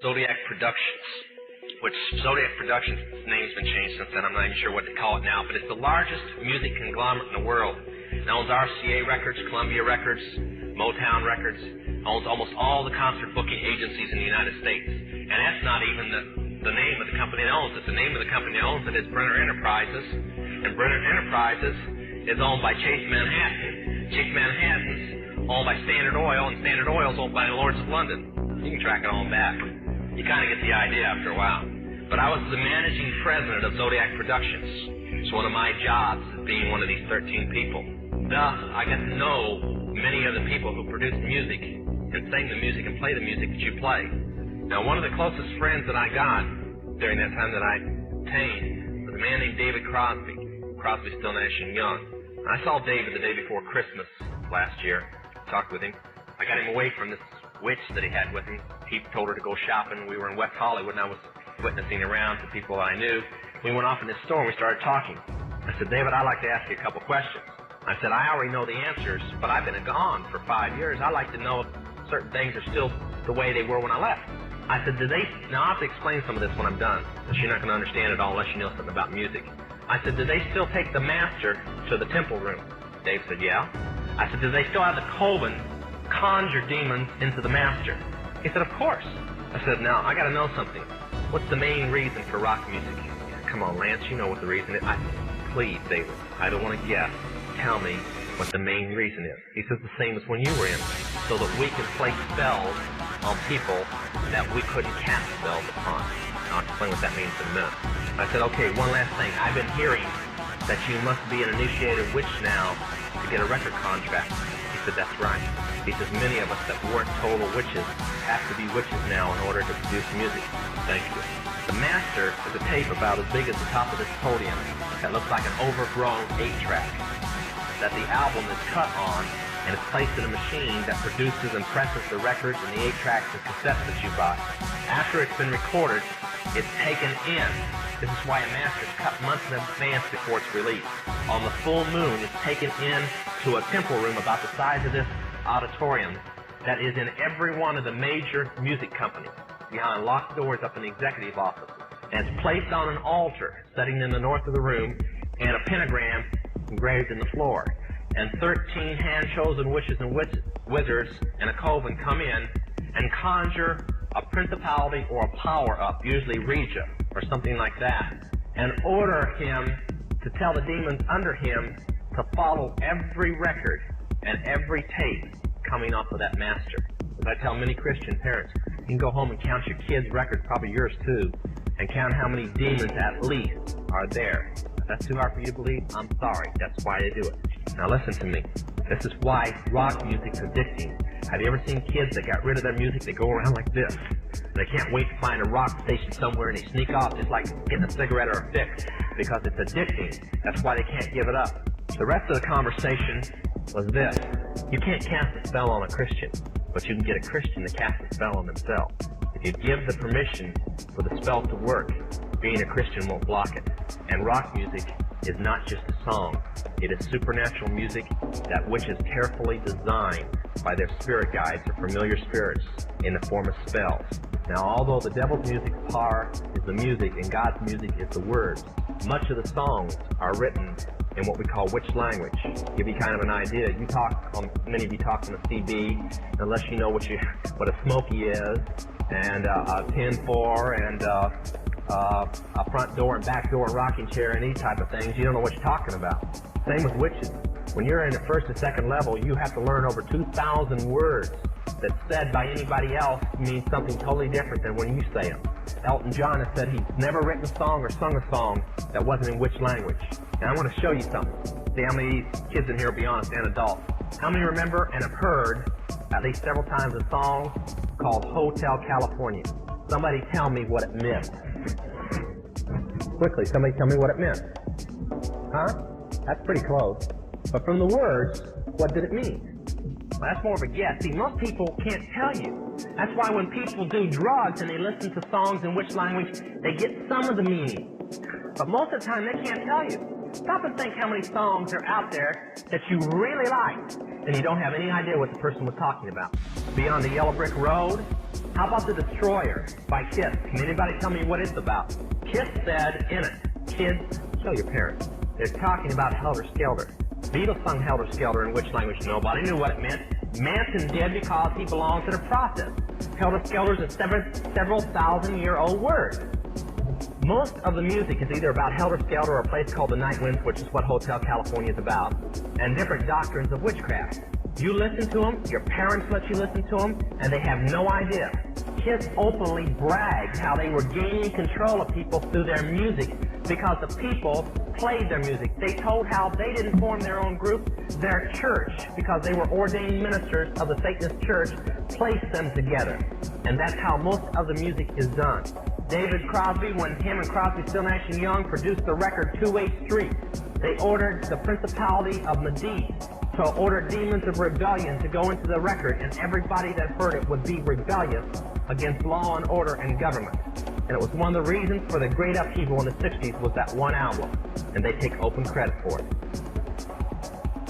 Zodiac Productions, which Zodiac Productions, name's been changed since then. I'm not even sure what to call it now, but it's the largest music conglomerate in the world. It owns RCA Records, Columbia Records, Motown Records, owns almost all the concert booking agencies in the United States. And that's not even the name of the company that owns it. The name of the company that owns it is Brenner Enterprises, and Brenner Enterprises is owned by Chase Manhattan. Chase Manhattan's owned by Standard Oil, and Standard Oil's owned by the Lords of London. You can track it all back. You kind of get the idea after a while. But I was the managing president of Zodiac Productions. It's one of my jobs as being one of these 13 people. Thus, I got to know many of the people who produce music and sing the music and play the music that you play. Now, one of the closest friends that I got during that time that I obtained was a man named David Crosby. Crosby, Still, Nash & Young. I saw David the day before Christmas last year. Talked with him. I got him away from this witch that he had with him. He told her to go shopping. We were in West Hollywood, and I was witnessing around to people I knew. We went off in this store, and we started talking. I said, David, I'd like to ask you a couple questions. I said, I already know the answers, but I've been gone for 5 years. I'd like to know if certain things are still the way they were when I left. I said, now I'll have to explain some of this when I'm done, because you're not going to understand it all unless you know something about music. I said, do they still take the master to the temple room? Dave said, yeah. I said, do they still have the coven conjure demons into the master? He said, of course. I said, now, I got to know something. What's the main reason for rock music? Come on, Lance, you know what the reason is. Please, David, I don't want to guess. Tell me what the main reason is. He says the same as when you were in, so that we can play spells on people that we couldn't cast spells upon. I'll explain what that means in a minute. I said, okay, one last thing. I've been hearing that you must be an initiated witch now to get a record contract. He said, that's right. He says, many of us that weren't total witches have to be witches now in order to produce music. Thank you. The master is a tape about as big as the top of this podium that looks like an overgrown 8-track that the album is cut on and is placed in a machine that produces and presses the records and the 8-tracks and cassettes that you buy. After it's been recorded, it's taken in. This is why a master is cut months in advance before it's released. On the full moon, it's taken in to a temple room about the size of this auditorium that is in every one of the major music companies behind locked doors up in the executive office. And it's placed on an altar sitting in the north of the room and a pentagram engraved in the floor. And 13 hand-chosen witches and wizards and a coven come in and conjure a principality or a power up, usually Regia or something like that, and order him to tell the demons under him to follow every record and every tape coming off of that master. As I tell many Christian parents, you can go home and count your kids' records, probably yours too, and count how many demons at least are there. If that's too hard for you to believe, I'm sorry. That's why they do it. Now listen to me. This is why rock music's addicting. Have you ever seen kids that got rid of their music? They go around like this. They can't wait to find a rock station somewhere and they sneak off just like getting a cigarette or a fix because it's addicting. That's why they can't give it up. The rest of the conversation was this. You can't cast a spell on a Christian, but you can get a Christian to cast a spell on themselves. If you give the permission for the spell to work, being a Christian won't block it. And rock music is not just a song. It is supernatural music that which is carefully designed by their spirit guides or familiar spirits in the form of spells. Now, although the devil's music's power is the music and God's music is the words, much of the songs are written in what we call witch language. Give you kind of an idea. Many of you talk on a CB, unless you know what a smoky is, and a 10-4, and a front door and back door and rocking chair and these type of things. You don't know what you're talking about. Same with witches. When you're in the first and second level, you have to learn over 2,000 words that said by anybody else means something totally different than when you say them. Elton John has said he's never written a song or sung a song that wasn't in witch language. And I want to show you something. See how many of these kids in here will be honest and adults. How many remember and have heard at least several times a song called Hotel California? Somebody tell me what it meant. Quickly, somebody tell me what it meant. Huh? That's pretty close. But from the words, what did it mean? Well, that's more of a guess. See, most people can't tell you. That's why when people do drugs and they listen to songs in which language, they get some of the meaning. But most of the time, they can't tell you. Stop and think how many songs are out there that you really like, and you don't have any idea what the person was talking about. Beyond the Yellow Brick Road? How about The Destroyer by Kiss? Can anybody tell me what it's about? Kiss said in it, kids, show your parents. They're talking about Helter Skelter. Beatles sung Helter Skelter in which language? Nobody knew what it meant. Manson did because he belonged to the process. Helter Skelter is a several thousand-year-old word. Most of the music is either about Helter Skelter or a place called the Night Winds, which is what Hotel California is about, and different doctrines of witchcraft. You listen to them, your parents let you listen to them, and they have no idea. Kiss openly bragged how they were gaining control of people through their music because the people played their music. They told how they didn't form their own group. Their church, because they were ordained ministers of the Satanist church, placed them together. And that's how most of the music is done. David Crosby, when him and Crosby, Still Nash and Young produced the record Two-Way Street, they ordered the principality of Medici to order demons of rebellion to go into the record, and everybody that heard it would be rebellious against law and order and government. And it was one of the reasons for the great upheaval in the 60s was that one album, and they take open credit for it.